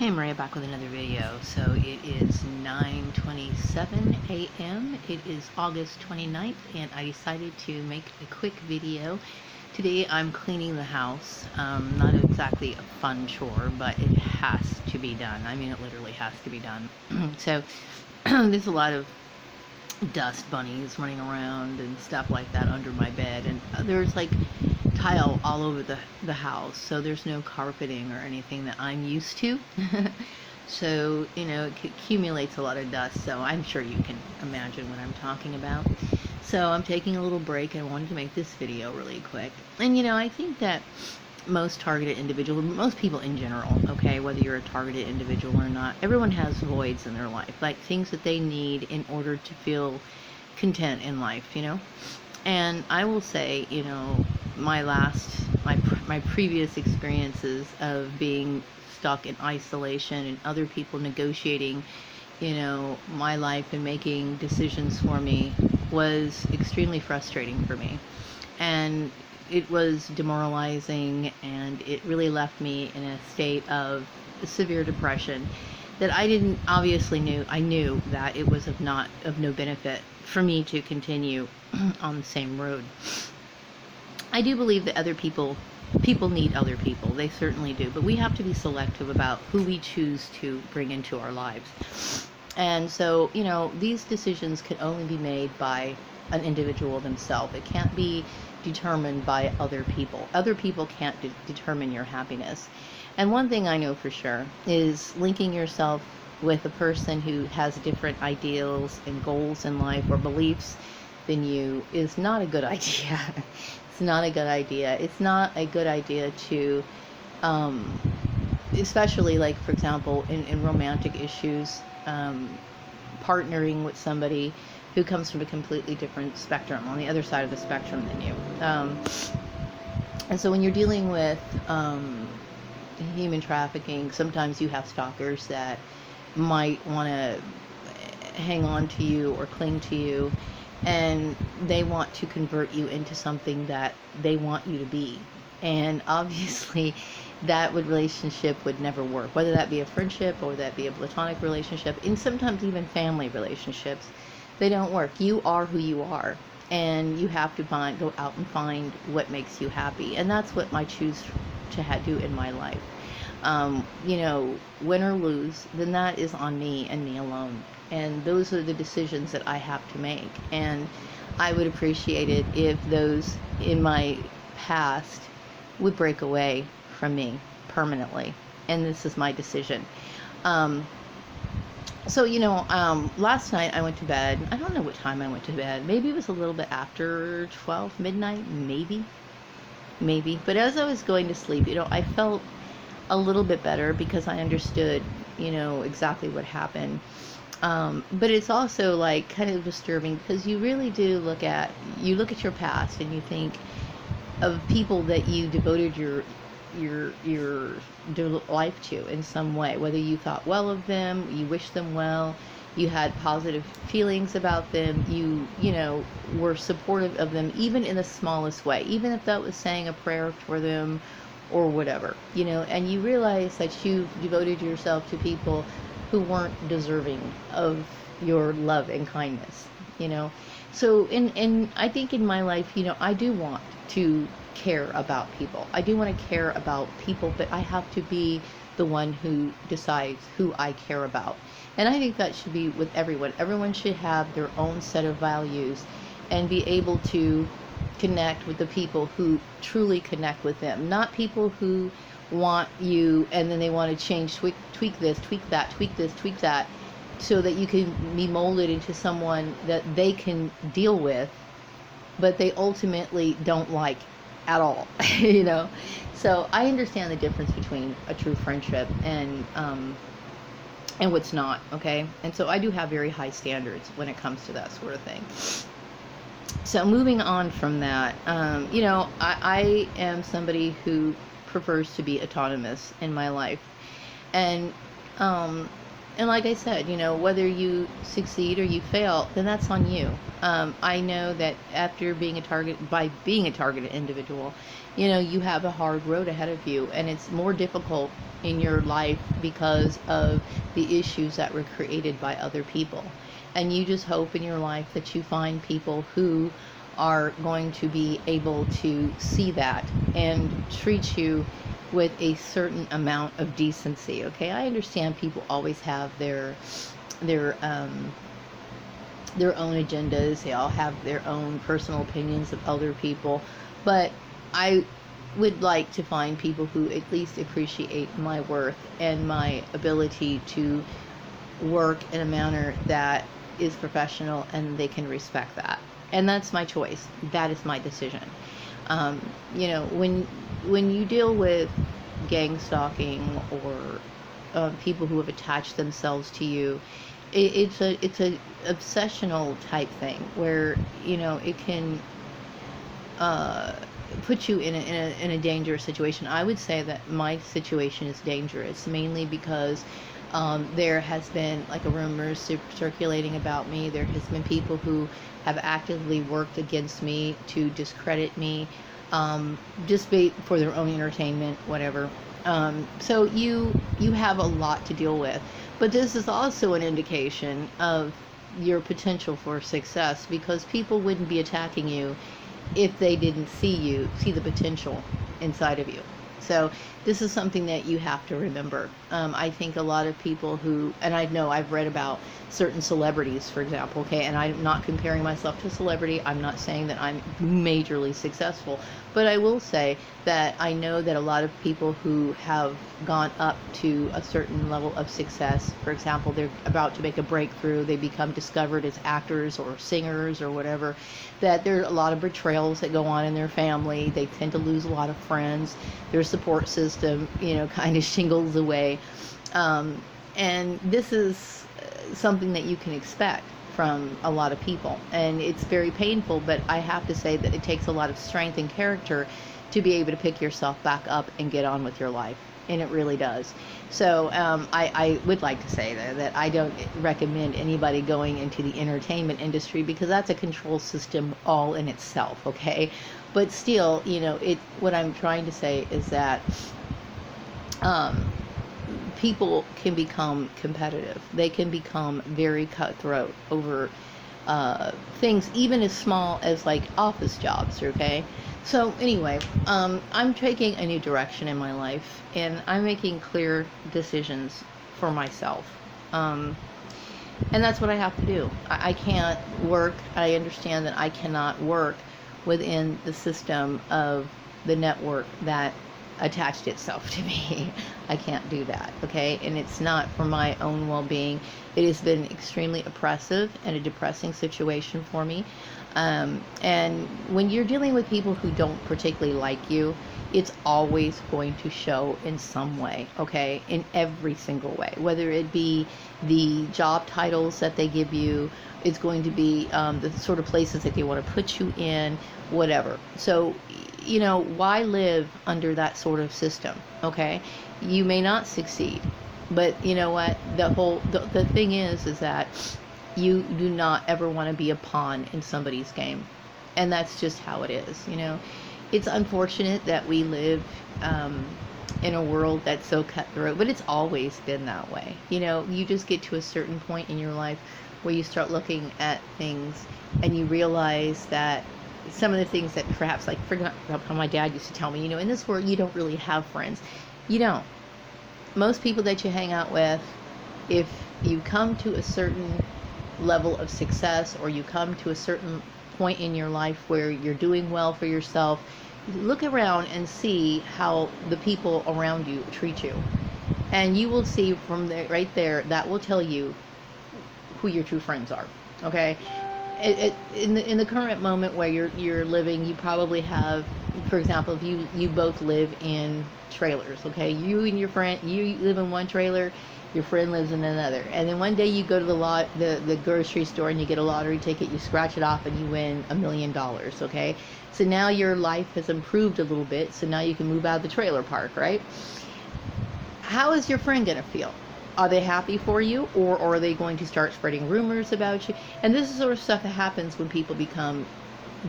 Hey, Maria, back with another video. So it is 9:27 a.m. It is August 29th, and I decided to make a quick video. Today I'm cleaning the house. Not exactly a fun chore, but it has to be done. I mean, it literally has to be done. So there's a lot of dust bunnies running around and stuff like that under my bed, and there's like tile all over the house, so there's no carpeting or anything that I'm used to. So it accumulates a lot of dust, so I'm sure you can imagine what I'm talking about. So I'm taking a little break. I wanted to make this video really quick, and I think that most targeted individuals, most people in general, okay, whether you're a targeted individual or not, everyone has voids in their life, like things that they need in order to feel content in life. And I will say, my previous experiences of being stuck in isolation and other people negotiating, my life and making decisions for me was extremely frustrating for me. And it was demoralizing, and it really left me in a state of severe depression that I didn't obviously I knew that it was of no benefit for me to continue on the same road. I do believe that people need other people. They certainly do, but we have to be selective about who we choose to bring into our lives. And so, these decisions can only be made by an individual themselves. It can't be determined by other people. Other people can't determine your happiness. And one thing I know for sure is linking yourself with a person who has different ideals and goals in life or beliefs than you is not a good idea. It's not a good idea. It's not a good idea to, especially like, for example, in romantic issues, partnering with somebody who comes from a completely different spectrum, on the other side of the spectrum than you. And so when you're dealing with human trafficking, sometimes you have stalkers that might want to hang on to you or cling to you, and they want to convert you into something that they want you to be. And obviously that relationship would never work, whether that be a friendship or that be a platonic relationship, and sometimes even family relationships. They don't work. You are who you are, and you have to go out and find what makes you happy. And that's what I choose to do in my life. Win or lose, then that is on me and me alone. And those are the decisions that I have to make. And I would appreciate it if those in my past would break away from me permanently. And this is my decision. So, last night I went to bed. I don't know what time I went to bed. Maybe it was a little bit after 12 midnight, maybe. But as I was going to sleep, I felt a little bit better because I understood, exactly what happened. But it's also like kind of disturbing because you really do look at your past and you think of people that you devoted your life to in some way, whether you thought well of them, you wished them well, you had positive feelings about them, you were supportive of them, even in the smallest way, even if that was saying a prayer for them or whatever, and you realize that you devoted yourself to people who weren't deserving of your love and kindness. So in I think in my life, I do want to care about people. I do want to care about people, but I have to be the one who decides who I care about. And I think that should be with everyone. Everyone should have their own set of values and be able to connect with the people who truly connect with them, not people who want you and then they want to change, tweak this, tweak that, tweak this, tweak that, so that you can be molded into someone that they can deal with, but they ultimately don't like at all. So I understand the difference between a true friendship and what's not, okay? And so I do have very high standards when it comes to that sort of thing. So moving on from that, I am somebody who prefers to be autonomous in my life. And And like I said, whether you succeed or you fail, then that's on you. I know that after by being a targeted individual, you have a hard road ahead of you, and it's more difficult in your life because of the issues that were created by other people. And you just hope in your life that you find people who are going to be able to see that and treat you with a certain amount of decency. Okay, I understand people always have their um their own agendas. They all have their own personal opinions of other people, but I would like to find people who at least appreciate my worth and my ability to work in a manner that is professional, and they can respect that. And that's my choice. That is my decision. When you deal with gang stalking or people who have attached themselves to you, it's a obsessional type thing where it can uh, put you in a dangerous situation. I would say that my situation is dangerous mainly because there has been like a rumor circulating about me. There has been people who have actively worked against me to discredit me, just for their own entertainment, whatever. So you have a lot to deal with, but this is also an indication of your potential for success, because people wouldn't be attacking you if they didn't see the potential inside of you. So this is something that you have to remember. I think a lot of people and I know I've read about certain celebrities, for example, okay, and I'm not comparing myself to a celebrity. I'm not saying that I'm majorly successful, but I will say that I know that a lot of people who have gone up to a certain level of success, for example, they're about to make a breakthrough, they become discovered as actors or singers or whatever, that there are a lot of betrayals that go on in their family. They tend to lose a lot of friends. Their support system, kind of shingles away. And this is something that you can expect from a lot of people. And it's very painful, but I have to say that it takes a lot of strength and character to be able to pick yourself back up and get on with your life. And it really does. So I would like to say that I don't recommend anybody going into the entertainment industry, because that's a control system all in itself, okay? But still, what I'm trying to say is that um, people can become competitive. They can become very cutthroat over things even as small as like office jobs, okay? So anyway, I'm taking a new direction in my life, and I'm making clear decisions for myself. And that's what I have to do. I can't work. I understand that I cannot work within the system of the network that attached itself to me. I can't do that, okay? And it's not for my own well-being. It has been extremely oppressive and a depressing situation for me. And when you're dealing with people who don't particularly like you, it's always going to show in some way, okay? In every single way. Whether it be the job titles that they give you, it's going to be the sort of places that they want to put you in, whatever. So, why live under that sort of system, okay? You may not succeed, but you know what? The thing is that you do not ever want to be a pawn in somebody's game. And that's just how it is, It's unfortunate that we live in a world that's so cutthroat, but it's always been that way. You just get to a certain point in your life where you start looking at things and you realize that some of the things that perhaps, like, for example, how my dad used to tell me, in this world you don't really have friends. You don't. Most people that you hang out with, if you come to a certain level of success, or you come to a certain point in your life where you're doing well for yourself, look around and see how the people around you treat you, and you will see from there, right there, that will tell you who your true friends are, okay? In the current moment where you're living, you probably have, for example, if you both live in trailers, okay? You and your friend, you live in one trailer, your friend lives in another, and then one day you go to the grocery store and you get a lottery ticket, you scratch it off and you win $1 million, okay? So now your life has improved a little bit, so now you can move out of the trailer park, right? How is your friend gonna feel? Are they happy for you, or are they going to start spreading rumors about you? And this is the sort of stuff that happens when people become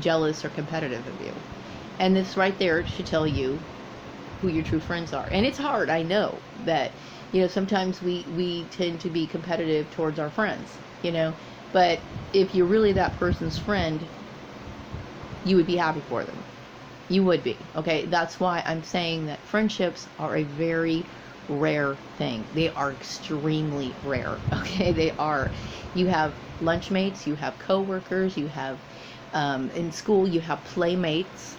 jealous or competitive of you. And this right there should tell you who your true friends are. And it's hard, I know that, sometimes we tend to be competitive towards our friends, but if you're really that person's friend, you would be happy for them. You would be. Okay, that's why I'm saying that friendships are a very rare thing. They are extremely rare. Okay, they are. You have lunchmates, you have coworkers, you have in school, you have playmates,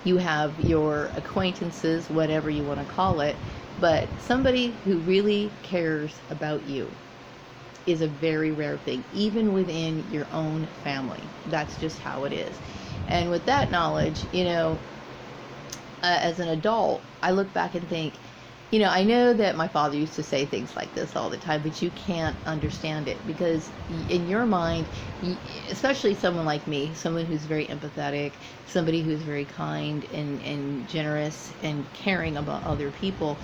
you have your acquaintances, whatever you want to call it. But somebody who really cares about you is a very rare thing, even within your own family. That's just how it is. And with that knowledge, as an adult, I look back and think, I know that my father used to say things like this all the time, but you can't understand it because in your mind, especially someone like me, someone who's very empathetic, somebody who's very kind and generous and caring about other people,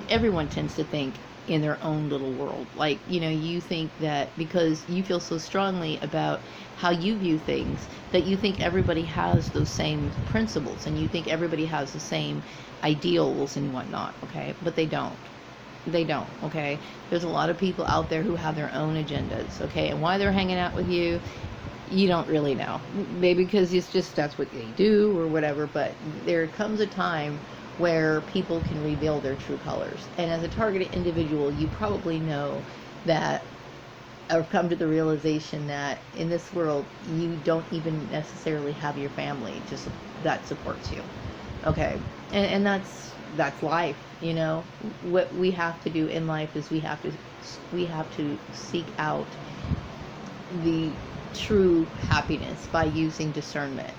everyone tends to think in their own little world. Like, you think that because you feel so strongly about how you view things, that you think everybody has those same principles and you think everybody has the same ideals and whatnot, okay? But they don't. They don't, okay? There's a lot of people out there who have their own agendas, okay? And why they're hanging out with you, you don't really know. Maybe because it's just that's what they do or whatever, but there comes a time where people can reveal their true colors. And as a targeted individual, you probably know that, or come to the realization that in this world, you don't even necessarily have your family that supports you. Okay, and that's life. What we have to do in life is we have to seek out the true happiness by using discernment,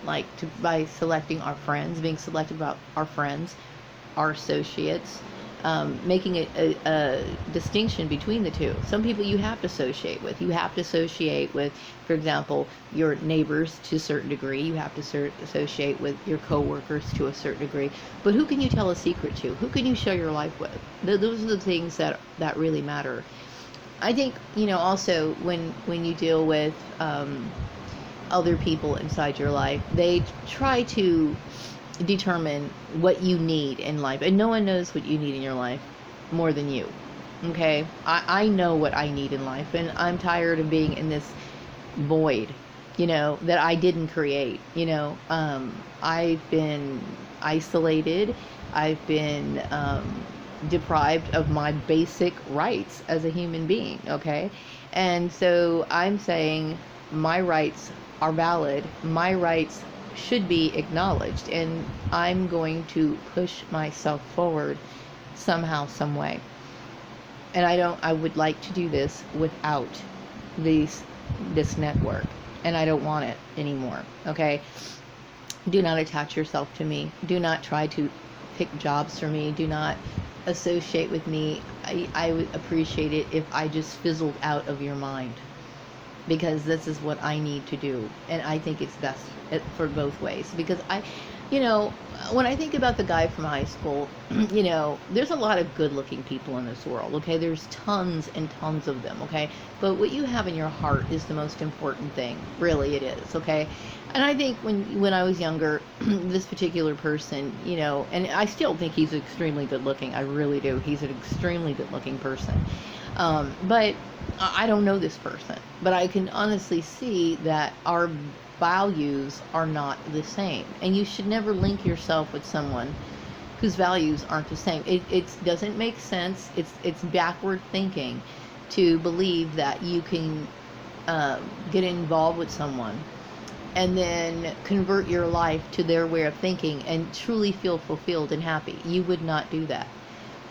by selecting our friends, being selective about our friends, our associates, making a distinction between the two. Some people you have to associate with. You have to associate with, for example, your neighbors to a certain degree. You have to associate with your coworkers to a certain degree. But who can you tell a secret to? Who can you share your life with? Those are the things that really matter. I think, also when you deal with other people inside your life, they try to determine what you need in life, and no one knows what you need in your life more than you. Okay, I know what I need in life, and I'm tired of being in this void that I didn't create. I've been isolated, I've been deprived of my basic rights as a human being. Okay, and so I'm saying my rights are valid, my rights should be acknowledged, and I'm going to push myself forward somehow, some way. And I would like to do this without this network, and I don't want it anymore. Okay, do not attach yourself to me, do not try to pick jobs for me, do not associate with me. I would appreciate it if I just fizzled out of your mind, because this is what I need to do, and I think it's best for both ways. Because when I think about the guy from high school, there's a lot of good-looking people in this world, okay? There's tons and tons of them, okay? But what you have in your heart is the most important thing. Really, it is, okay? And I think when I was younger, this particular person, and I still think he's extremely good-looking. I really do. He's an extremely good-looking person. But I don't know this person. But I can honestly see that our values are not the same, and you should never link yourself with someone whose values aren't the same. It doesn't make sense. It's backward thinking to believe that you can get involved with someone and then convert your life to their way of thinking and truly feel fulfilled and happy. You would not do that.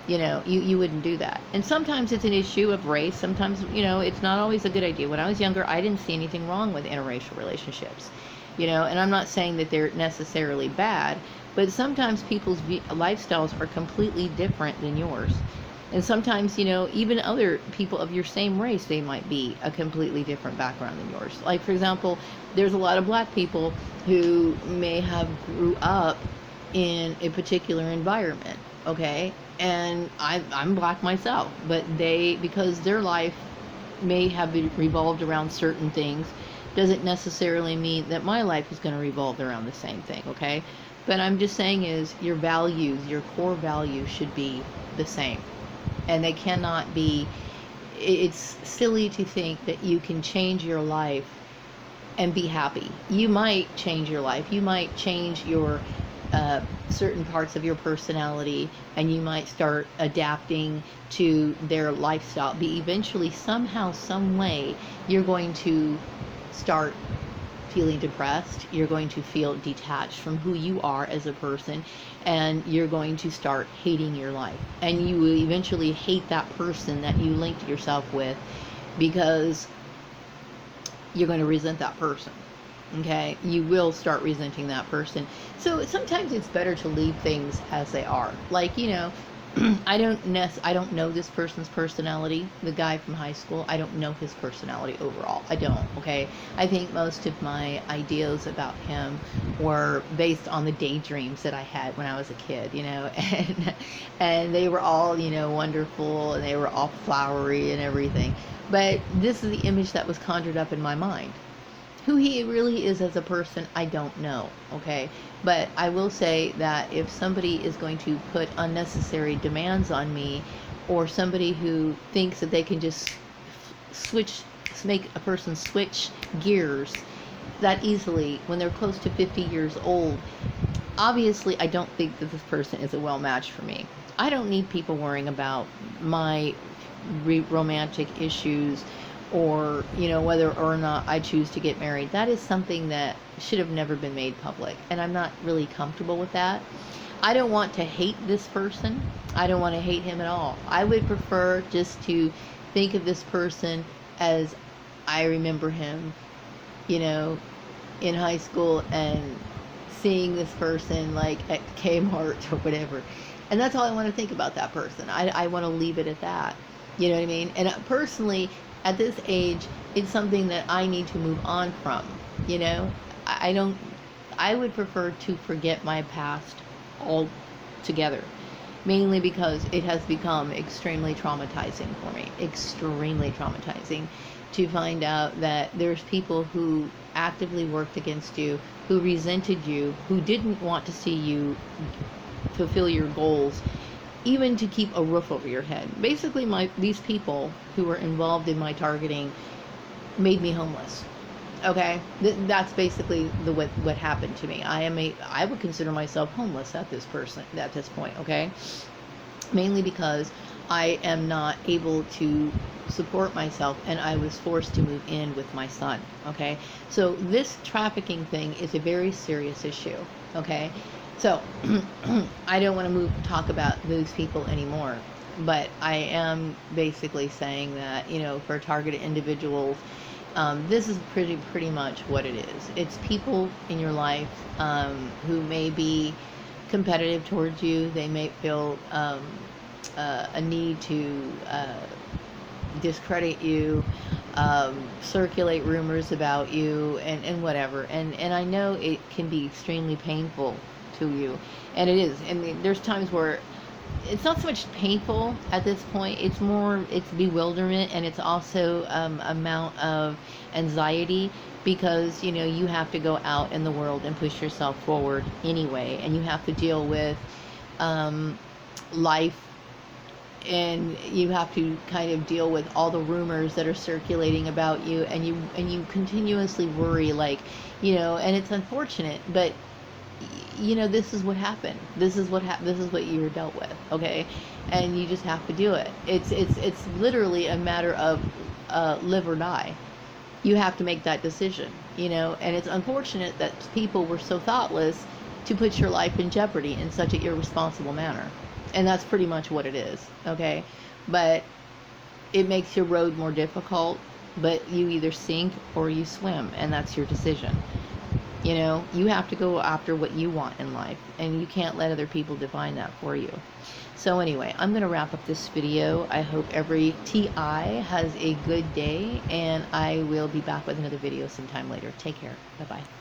You wouldn't do that. And sometimes it's an issue of race. Sometimes, it's not always a good idea. When I was younger, I didn't see anything wrong with interracial relationships, and I'm not saying that they're necessarily bad, but sometimes people's lifestyles are completely different than yours. And sometimes, even other people of your same race, they might be a completely different background than yours. Like, for example, there's a lot of black people who may have grew up in a particular environment. okay? And I'm black myself, but because their life may have been revolved around certain things, doesn't necessarily mean that my life is going to revolve around the same thing, okay? But I'm just saying is your values, your core values should be the same. And they cannot be, it's silly to think that you can change your life and be happy. You might change your life. You might change your certain parts of your personality, and you might start adapting to their lifestyle. But eventually, somehow, some way, you're going to start feeling depressed. You're going to feel detached from who you are as a person, and you're going to start hating your life. And you will eventually hate that person that you linked yourself with, because you're going to resent that person. Okay, you will start resenting that person. So sometimes it's better to leave things as they are. Like, I don't know this person's personality. The guy from high school, I don't know his personality overall. I don't. Okay, I think most of my ideas about him were based on the daydreams that I had when I was a kid. And they were all wonderful, and they were all flowery and everything. But this is the image that was conjured up in my mind. Who he really is as a person, I don't know, okay? But I will say that if somebody is going to put unnecessary demands on me, or somebody who thinks that they can just make a person switch gears that easily when they're close to 50 years old, obviously I don't think that this person is a well match for me. I don't need people worrying about my romantic issues, or whether or not I choose to get married. That is something that should have never been made public, and I'm not really comfortable with that. I don't want to hate this person. I don't want to hate him at all. I would prefer just to think of this person as I remember him, in high school, and seeing this person like at Kmart or whatever. And that's all I want to think about that person. I want to leave it at that. You know what I mean? And personally, at this age, it's something that I need to move on from. I don't, I would prefer to forget my past altogether, mainly because it has become extremely traumatizing for me. Extremely traumatizing to find out that there's people who actively worked against you, who resented you, who didn't want to see you fulfill your goals, even to keep a roof over your head. Basically, these people who were involved in my targeting made me homeless. Okay, that's basically what happened to me. I would consider myself homeless at this point. Okay, mainly because I am not able to support myself, and I was forced to move in with my son. Okay, so this trafficking thing is a very serious issue. Okay, so I don't want to talk about those people anymore, but I am basically saying that for targeted individuals, this is pretty much what it is. It's people in your life who may be competitive towards you. They may feel a need to discredit you, circulate rumors about you, and whatever. And I know it can be extremely painful to you, and it is. And there's times where it's not so much painful at this point. It's bewilderment, and it's also amount of anxiety, because you have to go out in the world and push yourself forward anyway, and you have to deal with life, and you have to kind of deal with all the rumors that are circulating about you, and you continuously worry, like, and it's unfortunate, but this is what happened. This is what you were dealt with, okay? And you just have to do it. It's literally a matter of live or die. You have to make that decision, and it's unfortunate that people were so thoughtless to put your life in jeopardy in such an irresponsible manner. And that's pretty much what it is, okay? But it makes your road more difficult, but you either sink or you swim, and that's your decision. You have to go after what you want in life, and you can't let other people define that for you. So anyway, I'm going to wrap up this video. I hope every TI has a good day, and I will be back with another video sometime later. Take care. Bye-bye.